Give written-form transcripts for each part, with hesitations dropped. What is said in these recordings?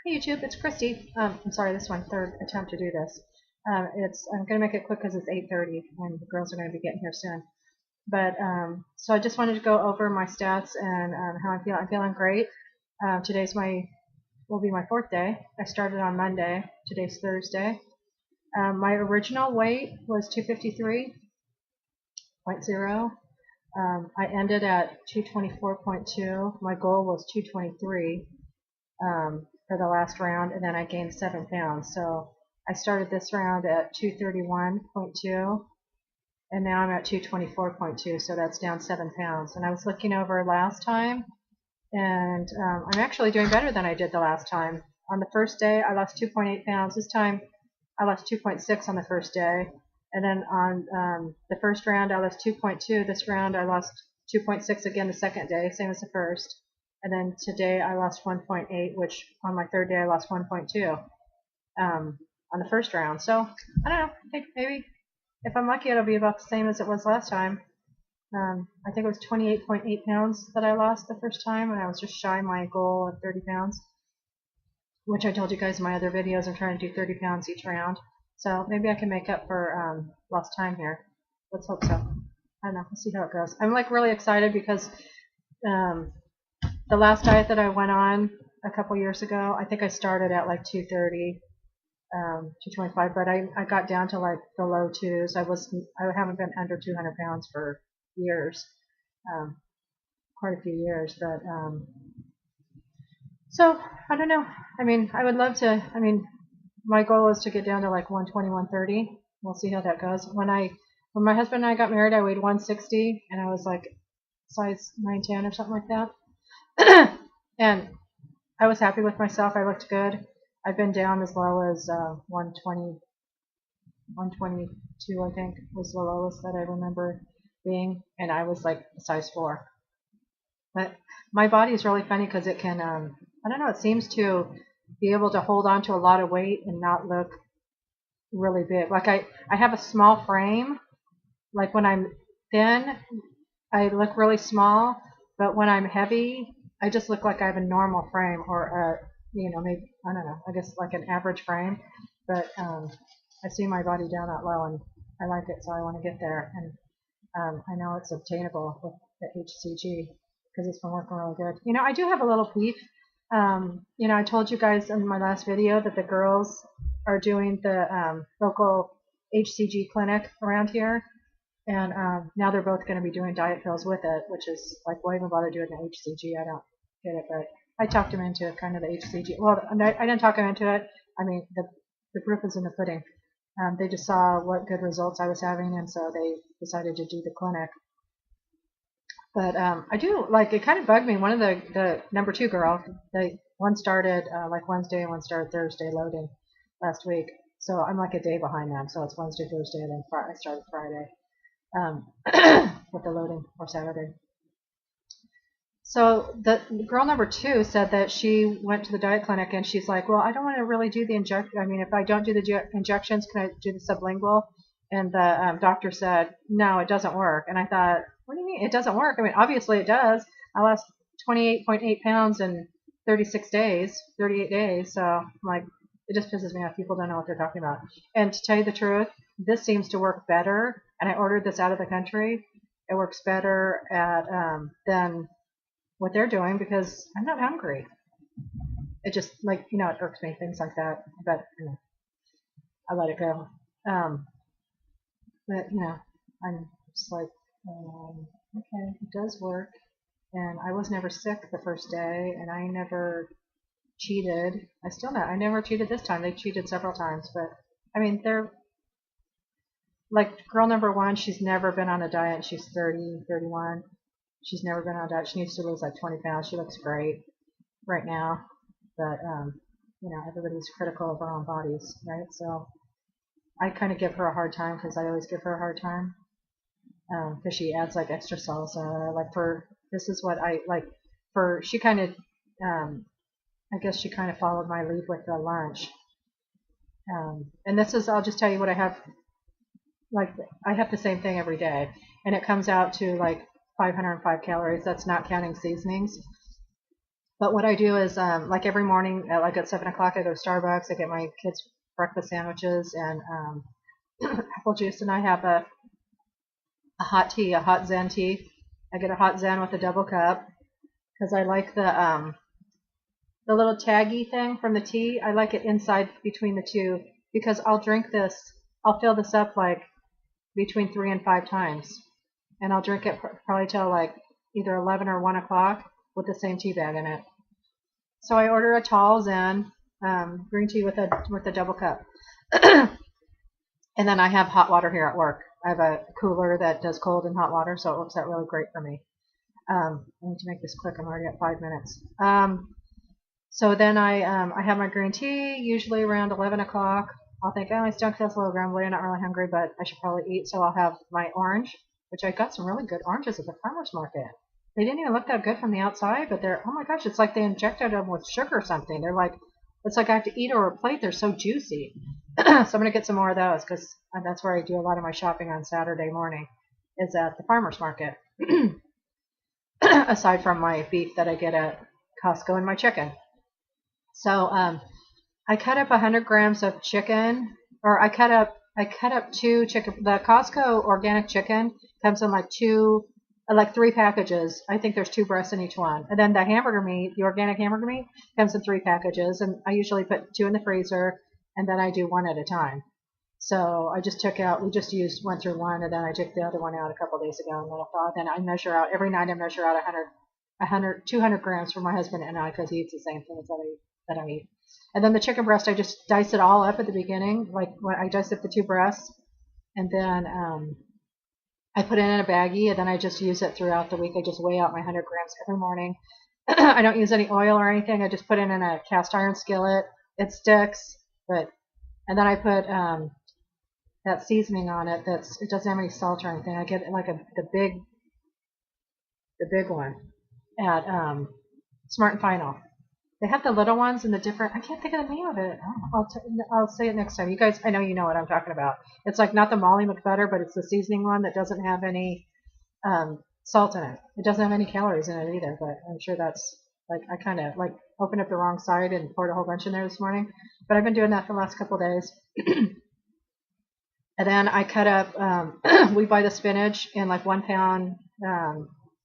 Hey YouTube, it's Christy. I'm sorry, this is my third attempt to do this. I'm going to make it quick because it's 8:30 and the girls are going to be getting here soon. But so I just wanted to go over my stats and how I feel. I'm feeling great. Today's will be my fourth day. I started on Monday. Today's Thursday. My original weight was 253.0. I ended at 224.2. My goal was 223. For the last round, and then I gained 7 pounds. So I started this round at 231.2, and now I'm at 224.2, so that's down 7 pounds. And I was looking over last time, and I'm actually doing better than I did the last time. On the first day, I lost 2.8 pounds. This time, I lost 2.6 on the first day. And then on the first round, I lost 2.2. This round, I lost 2.6 again the second day, same as the first. And then today I lost 1.8, which on my third day I lost 1.2 on the first round. So I don't know. I think maybe if I'm lucky it'll be about the same as it was last time. I think it was 28.8 pounds that I lost the first time, and I was just shy my goal of 30 pounds, which I told you guys in my other videos. I'm trying to do 30 pounds each round. So maybe I can make up for lost time here. Let's hope so. I don't know. We'll see how it goes. I'm like really excited because the last diet that I went on a couple years ago, I think I started at like 230, 225, but I got down to like the low twos. I haven't been under 200 pounds for years, quite a few years. But so I don't know. I mean, I would love to. I mean, my goal is to get down to like 120, 130. We'll see how that goes. When my husband and I got married, I weighed 160, and I was like size 9'10" or something like that. And I was happy with myself. I looked good. I've been down as low as 120, 122, I think, was the lowest that I remember being, and I was like a size 4. But my body is really funny because it can, I don't know, it seems to be able to hold on to a lot of weight and not look really big. Like I have a small frame. Like when I'm thin, I look really small, but when I'm heavy, I just look like I have a normal frame, or maybe, I don't know, I guess like an average frame. But I see my body down that low, and I like it, so I want to get there. And I know it's obtainable with the HCG because it's been working really good. I do have a little peep. I told you guys in my last video that the girls are doing the local HCG clinic around here. And now they're both going to be doing diet pills with it, which is like, why even bother doing the HCG? I don't get it, but I talked them into kind of the HCG. Well, I didn't talk them into it. I mean, the proof is in the pudding. They just saw what good results I was having, and so they decided to do the clinic. But I do, like, it kind of bugged me. One of the number 2 girl, one started like Wednesday and one started Thursday loading last week. So I'm like a day behind them. So it's Wednesday, Thursday, and then I started Friday. With the loading, or Saturday. So the girl number 2 said that she went to the diet clinic and she's like, well, I don't want to really do the injection. I mean, if I don't do the injections, can I do the sublingual? And the doctor said, no, it doesn't work. And I thought, what do you mean it doesn't work? I mean, obviously it does. I lost 28.8 pounds in 38 days. So I'm like, it just pisses me off. People don't know what they're talking about. And to tell you the truth, this seems to work better. And I ordered this out of the country. It works better than what they're doing because I'm not hungry. It just, like, it irks me, things like that. But I let it go. But I'm just like, okay, it does work. And I was never sick the first day, and I never cheated. I never cheated this time. They cheated several times, but I mean, they're like girl number 1. She's never been on a diet. She's 30, 31. She's never been on a diet. She needs to lose like 20 pounds. She looks great right now, but everybody's critical of their own bodies, right? So I kind of give her a hard time because I always give her a hard time because she adds like extra salsa. Like this is what I like she kind of I guess she kind of followed my lead with the lunch. And this is, I'll just tell you what I have. Like, I have the same thing every day, and it comes out to like 505 calories. That's not counting seasonings. But what I do is, like every morning, at 7 o'clock, I go to Starbucks. I get my kids breakfast sandwiches and apple juice, and I have a hot tea, a hot Zen tea. I get a hot Zen with a double cup because I like the little taggy thing from the tea. I like it inside between the two because I'll fill this up like between 3 and 5 times, and I'll drink it probably till like either 11 or 1 o'clock with the same tea bag in it. So I order a tall Zen green tea with a double cup, and then I have hot water here at work. I have a cooler that does cold and hot water, so it works out really great for me. I need to make this quick. I'm already at 5 minutes. So then I have my green tea usually around 11 o'clock. I'll think, oh, my stomach feels a little grumbly. I'm not really hungry, but I should probably eat. So I'll have my orange, which I got some really good oranges at the farmer's market. They didn't even look that good from the outside, but they're, oh my gosh, it's like they injected them with sugar or something. They're like, it's like I have to eat over a plate. They're so juicy. So I'm going to get some more of those because that's where I do a lot of my shopping on Saturday morning, is at the farmer's market. Aside from my beef that I get at Costco and my chicken. So I cut up 100 grams of chicken, or I cut up 2 chicken. The Costco organic chicken comes in like 3 packages. I think there's 2 breasts in each one. And then the hamburger meat, the organic hamburger meat, comes in 3 packages, and I usually put 2 in the freezer, and then I do 1 at a time. So I just went through 1, and then I took the other one out a couple of days ago and let it thaw. Then I measure out every night. I measure out 200 grams for my husband and I because he eats the same things that I eat. And then the chicken breast, I just dice it all up at the beginning, like when I dice up the 2 breasts, and then I put it in a baggie, and then I just use it throughout the week. I just weigh out my 100 grams every morning. I don't use any oil or anything. I just put it in a cast iron skillet. It sticks, and then I put that seasoning on it. It doesn't have any salt or anything. I get like the big one at Smart and Final. They have the little ones and the different. I can't think of the name of it. I'll say it next time. You guys, I know you know what I'm talking about. It's like not the Molly McButter, but it's the seasoning one that doesn't have any salt in it. It doesn't have any calories in it either. But I'm sure that's like I kind of like opened up the wrong side and poured a whole bunch in there this morning. But I've been doing that for the last couple of days. And then I cut up. We buy the spinach in like 1 pound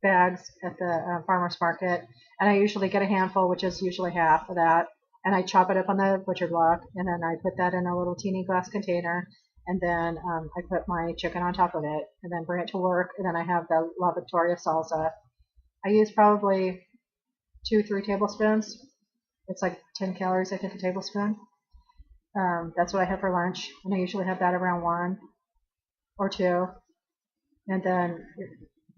bags at the farmer's market, and I usually get a handful, which is usually half of that, and I chop it up on the butcher block, and then I put that in a little teeny glass container, and then I put my chicken on top of it, and then bring it to work, and then I have the La Victoria salsa. I use probably 2-3 tablespoons. It's like 10 calories, I think, a tablespoon. That's what I have for lunch, and I usually have that around 1 or 2, and then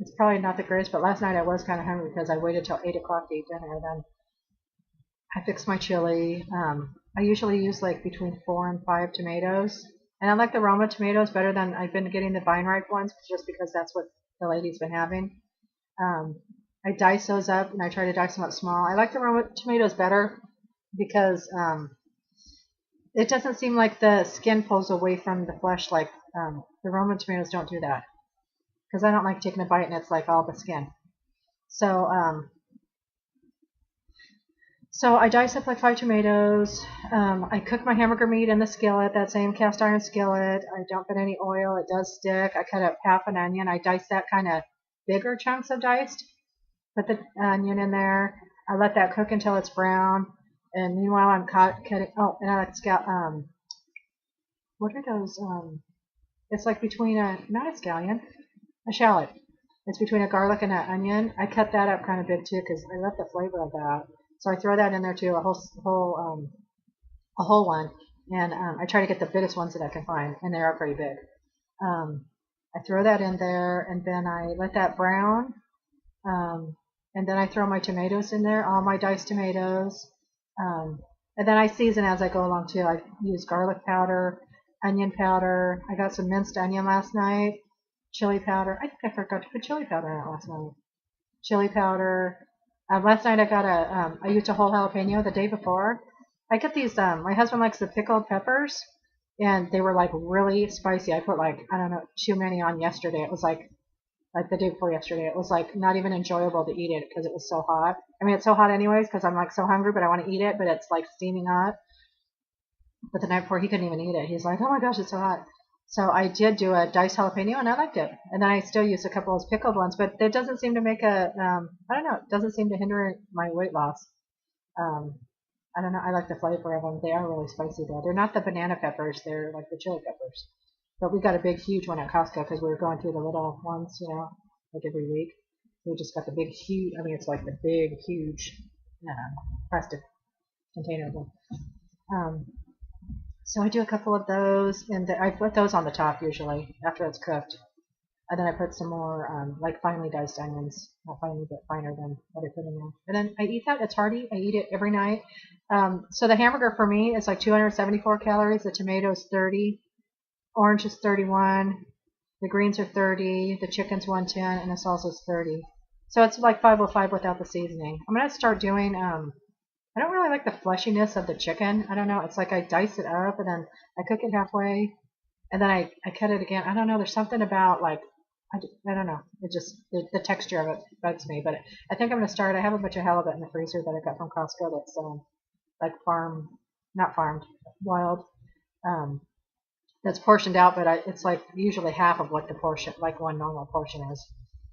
it's probably not the greatest, but last night I was kind of hungry because I waited till 8 o'clock to eat dinner. Then I fixed my chili. I usually use like between 4 and 5 tomatoes, and I like the Roma tomatoes better than I've been getting the vine ripe ones, just because that's what the lady's been having. I dice those up, and I try to dice them up small. I like the Roma tomatoes better because it doesn't seem like the skin pulls away from the flesh like the Roman tomatoes don't do that. Because I don't like taking a bite and it's like all the skin. So I dice up like 5 tomatoes. I cook my hamburger meat in the skillet, that same cast iron skillet. I don't put any oil. It does stick. I cut up half an onion. I dice that kind of bigger chunks of diced. Put the onion in there. I let that cook until it's brown. And meanwhile, I'm cutting. Oh, and I like what are those? It's like between not a scallion. A shallot. It's between a garlic and an onion. I cut that up kind of big too because I love the flavor of that. So I throw that in there too, a whole one, and I try to get the biggest ones that I can find, and they are pretty big. I throw that in there, and then I let that brown, and then I throw my tomatoes in there, all my diced tomatoes, and then I season as I go along too. I use garlic powder, onion powder. I got some minced onion last night. Chili powder. I think I forgot to put chili powder in it last night. Chili powder. Last night I used a whole jalapeno the day before. I get these, my husband likes the pickled peppers, and they were like really spicy. I put like, I don't know, too many on yesterday. It was like like the day before yesterday. It was like not even enjoyable to eat it because it was so hot. I mean, it's so hot anyways because I'm like so hungry, but I want to eat it, but it's like steaming hot. But the night before, he couldn't even eat it. He's like, oh my gosh, it's so hot. So I did do a diced jalapeno, and I liked it. And then I still used a couple of those pickled ones, but it doesn't seem to make a, I don't know, it doesn't seem to hinder my weight loss. I don't know, I like the flavor of them. They are really spicy though. They're not the banana peppers, they're like the chili peppers. But we got a big, huge one at Costco because we were going through the little ones, you know, like every week. We just got the big, huge, I mean, it's like the big, huge plastic container of them. So I do a couple of those, and I put those on the top usually after it's cooked. And then I put some more like finely diced onions, not finely but finer than what I put in there. And then I eat that. It's hearty. I eat it every night. So the hamburger for me is like 274 calories. The tomatoes 30, orange is 31, the greens are 30, the chicken's 110, and the salsa's 30. So it's like 505 without the seasoning. I'm gonna start doing. I don't really like the fleshiness of the chicken. I don't know. It's like I dice it up and then I cook it halfway and then I cut it again. I don't know. There's something about like, I don't know. It just, the texture of it bugs me. But I think I'm going to start. I have a bunch of halibut in the freezer that I got from Costco that's like not farmed, wild. That's portioned out, but it's like usually half of what the portion, like one normal portion is.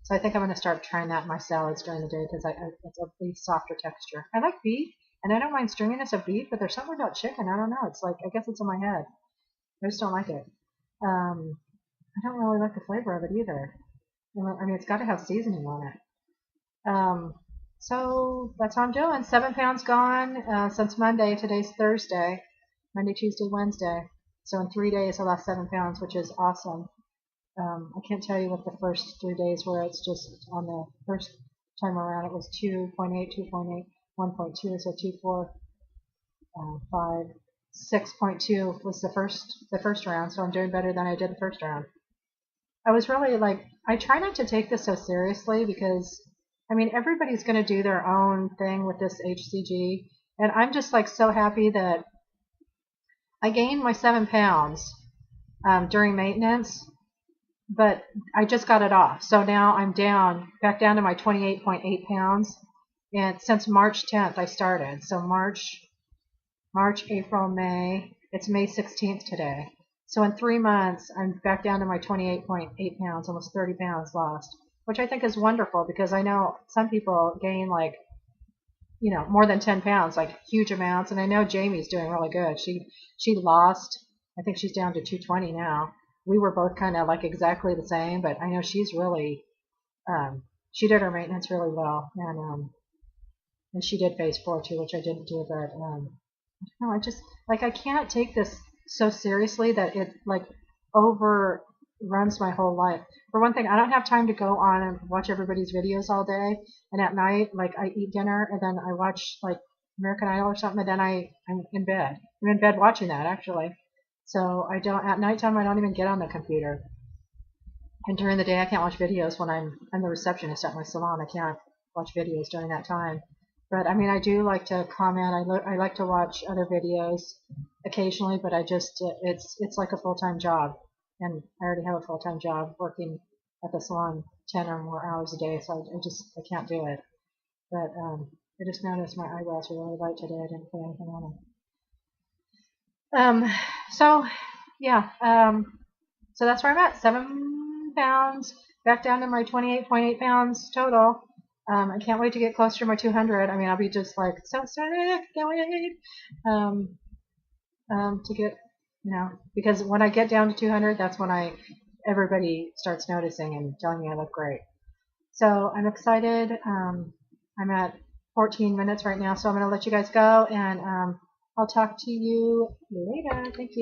So I think I'm going to start trying that in my salads during the day because it's a softer texture. I like beef. And I don't mind stringiness of beef, but there's something about chicken. I don't know. It's like, I guess it's in my head. I just don't like it. I don't really like the flavor of it either. I mean, it's got to have seasoning on it. So that's how I'm doing. 7 pounds gone since Monday. Today's Thursday. Monday, Tuesday, Wednesday. So in 3 days, I lost 7 pounds, which is awesome. I can't tell you what the first 3 days were. It's just on the first time around, it was 2.8, 2.8. 1.2, so 2.4, 5, 6.2 was the first round, so I'm doing better than I did the first round. I was really like, I try not to take this so seriously because, I mean, everybody's going to do their own thing with this HCG, and I'm just like so happy that I gained my 7 pounds during maintenance, but I just got it off. So now I'm back down to my 28.8 pounds. And since March 10th, I started. So March, April, May. It's May 16th today. So in 3 months, I'm back down to my 28.8 pounds, almost 30 pounds lost, which I think is wonderful because I know some people gain like, you know, more than 10 pounds, like huge amounts. And I know Jamie's doing really good. She lost, I think she's down to 220 now. We were both kind of like exactly the same, but I know she's really, she did her maintenance really well. And she did phase 4 too, which I didn't do, but no, I just like I can't take this so seriously that it like overruns my whole life. For one thing, I don't have time to go on and watch everybody's videos all day, and at night, like I eat dinner and then I watch like American Idol or something, and then I'm in bed. I'm in bed watching that actually. So I don't at nighttime. I don't even get on the computer. And during the day, I can't watch videos when I'm the receptionist at my salon. I can't watch videos during that time. But I mean, I do like to comment. I like to watch other videos occasionally, but I just it's like a full-time job, and I already have a full-time job working at the salon 10 or more hours a day, so I can't do it. But I just noticed my eyebrows are really light today. I didn't put anything on them. So yeah, so that's where I'm at. 7 pounds, back down to my 28.8 pounds total. I can't wait to get closer to my 200. I mean, I'll be just like so sick, can't wait. To get, you know, because when I get down to 200, that's when everybody starts noticing and telling me I look great. So I'm excited. I'm at 14 minutes right now, so I'm going to let you guys go, and I'll talk to you later. Thank you.